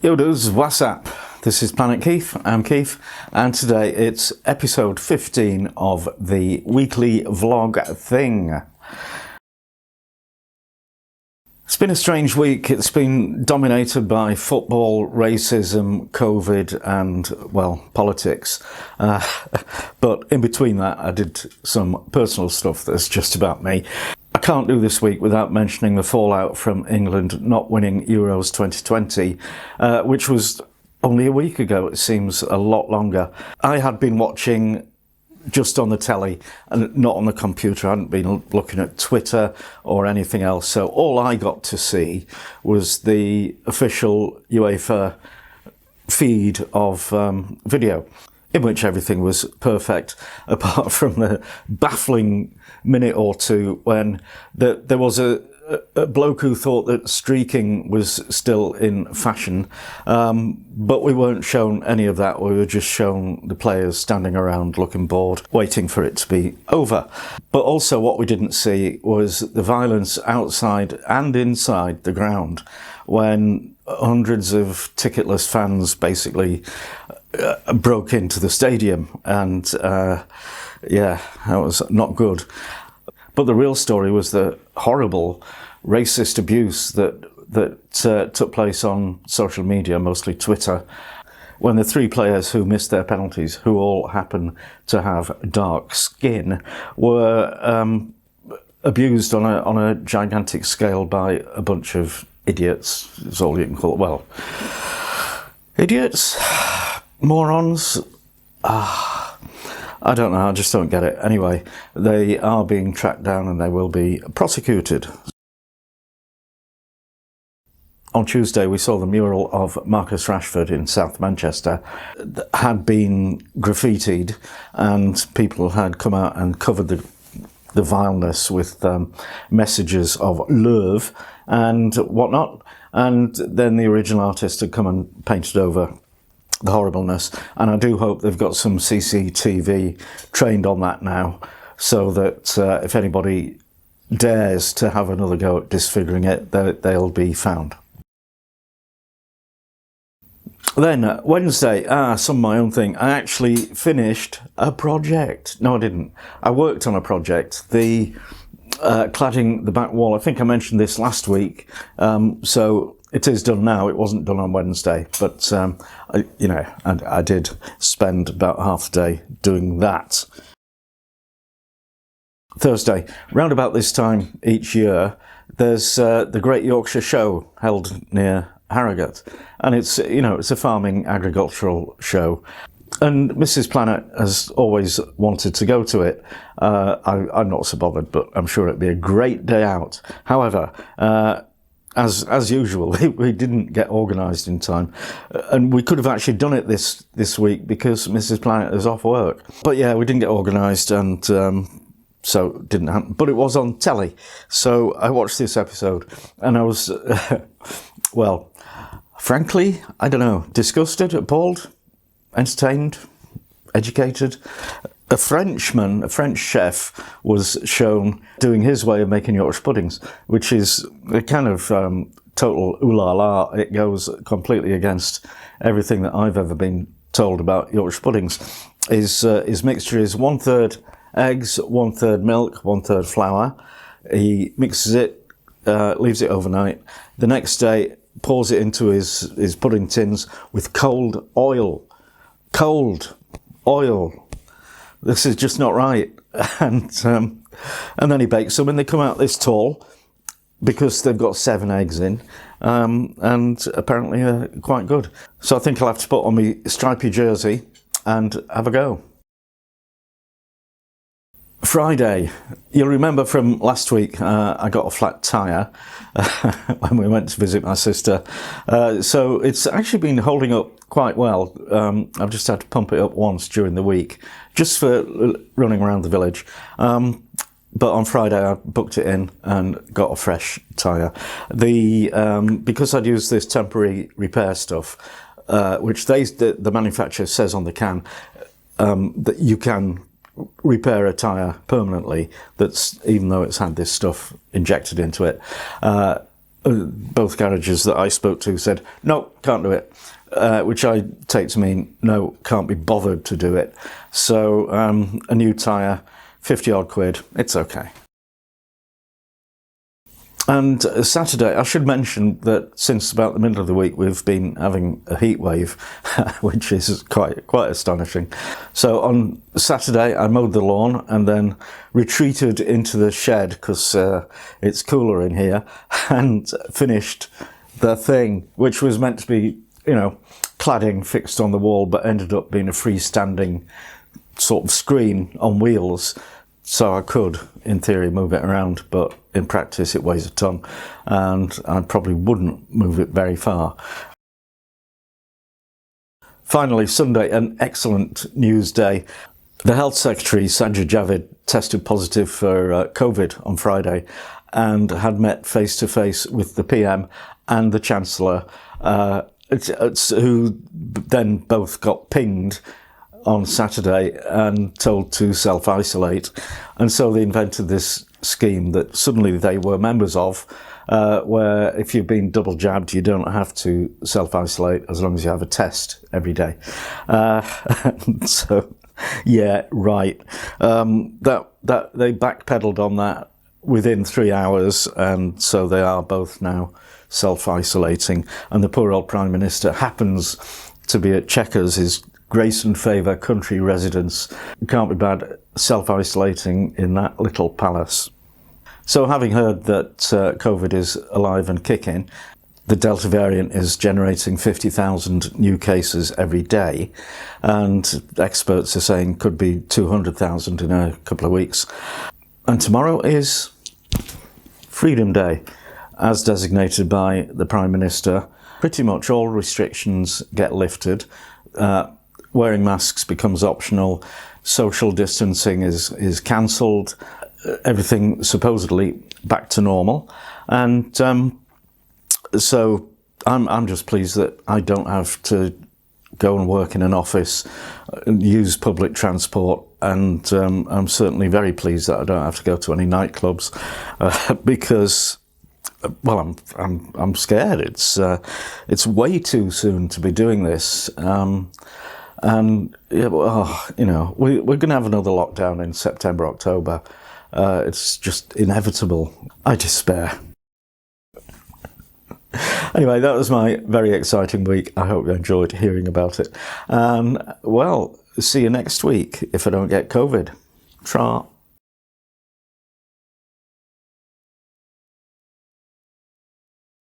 Yo dudes, what's up? This is Planet Keith, I'm Keith, and today it's episode 15 of the weekly vlog thing. It's been a strange week. It's been dominated by football, racism, COVID and, well, politics. But in between that, I did some personal stuff that's just about me. I can't do this week without mentioning the fallout from England not winning Euros 2020, which was only a week ago. It seems a lot longer. I had been watching just on the telly and not on the computer. I hadn't been looking at Twitter or anything else. So all I got to see was the official UEFA feed of video, in which everything was perfect, apart from the baffling minute or two when there was a bloke who thought that streaking was still in fashion, but we weren't shown any of that. We were just shown the players standing around looking bored, waiting for it to be over. But also what we didn't see was the violence outside and inside the ground when hundreds of ticketless fans basically broke into the stadium, and yeah, that was not good. But the real story was the horrible racist abuse that took place on social media, mostly Twitter, when the three players who missed their penalties, who all happen to have dark skin, were abused on a gigantic scale by a bunch of idiots, is all you can call it. Well, idiots? Morons? I don't know, I just don't get it. Anyway, they are being tracked down and they will be prosecuted. On Tuesday, we saw the mural of Marcus Rashford in South Manchester that had been graffitied, and people had come out and covered the vileness with messages of love and whatnot. And then the original artist had come and painted over the horribleness, and I do hope they've got some CCTV trained on that now, so that if anybody dares to have another go at disfiguring it, they'll be found. Then Wednesday, some of my own thing. I actually finished a project. No, I didn't. I worked on a project, the cladding the back wall. I think I mentioned this last week, so it is done now. It wasn't done on Wednesday, but I did spend about half the day doing that. Thursday, round about this time each year, there's the Great Yorkshire Show held near Harrogate, and it's a farming agricultural show. And Mrs. Planet has always wanted to go to it. I'm not so bothered, but I'm sure it'd be a great day out. However, as usual, we didn't get organised in time, and we could have actually done it this week because Mrs. Planet is off work. But yeah, we didn't get organised, and so it didn't happen. But it was on telly, so I watched this episode, and I was, well, frankly, I don't know, disgusted, appalled, entertained, educated. A French chef was shown doing his way of making Yorkshire puddings, which is a kind of total ooh la la. It goes completely against everything that I've ever been told about Yorkshire puddings. His mixture is 1/3 eggs, 1/3 milk, 1/3 flour. He mixes it, leaves it overnight. The next day, pours it into his pudding tins with cold oil. Cold oil. This is just not right. And then he bakes them, and they come out this tall because they've got 7 eggs in, and apparently are quite good. So I think I'll have to put on my stripy jersey and have a go. Friday, you'll remember from last week, I got a flat tyre when we went to visit my sister. So it's actually been holding up quite well. I've just had to pump it up once during the week, just for running around the village. But on Friday I booked it in and got a fresh tyre. Because I'd used this temporary repair stuff, which the manufacturer says on the can, that you can repair a tyre permanently, even though it's had this stuff injected into it. both garages that I spoke to said, no, can't do it, which I take to mean, no, can't be bothered to do it. So a new tyre, 50 odd quid, it's okay. And Saturday, I should mention that since about the middle of the week, we've been having a heat wave, which is quite astonishing. So on Saturday, I mowed the lawn and then retreated into the shed because it's cooler in here, and finished the thing, which was meant to be, cladding fixed on the wall, but ended up being a freestanding sort of screen on wheels. So I could, in theory, move it around, but in practice it weighs a ton, and I probably wouldn't move it very far. Finally, Sunday, an excellent news day. The Health Secretary, Sajid Javid, tested positive for COVID on Friday and had met face-to-face with the PM and the Chancellor, who then both got pinged on Saturday and told to self-isolate. And so they invented this scheme that suddenly they were members of, where if you've been double jabbed, you don't have to self-isolate as long as you have a test every day. So, yeah, right. That they backpedaled on that within 3 hours, and so they are both now self-isolating. And the poor old Prime Minister happens to be at Chequers, his grace and favour country residence. Can't be bad self-isolating in that little palace. So having heard that COVID is alive and kicking, the Delta variant is generating 50,000 new cases every day, and experts are saying could be 200,000 in a couple of weeks. And tomorrow is Freedom Day, as designated by the Prime Minister. Pretty much all restrictions get lifted. Wearing masks becomes optional. Social distancing is cancelled. Everything supposedly back to normal. And so I'm just pleased that I don't have to go and work in an office, use public transport, and I'm certainly very pleased that I don't have to go to any nightclubs because, well, I'm scared. It's way too soon to be doing this. And yeah, we're going to have another lockdown in September, October. It's just inevitable. I despair. Anyway, that was my very exciting week. I hope you enjoyed hearing about it. And well, see you next week if I don't get COVID. Tra.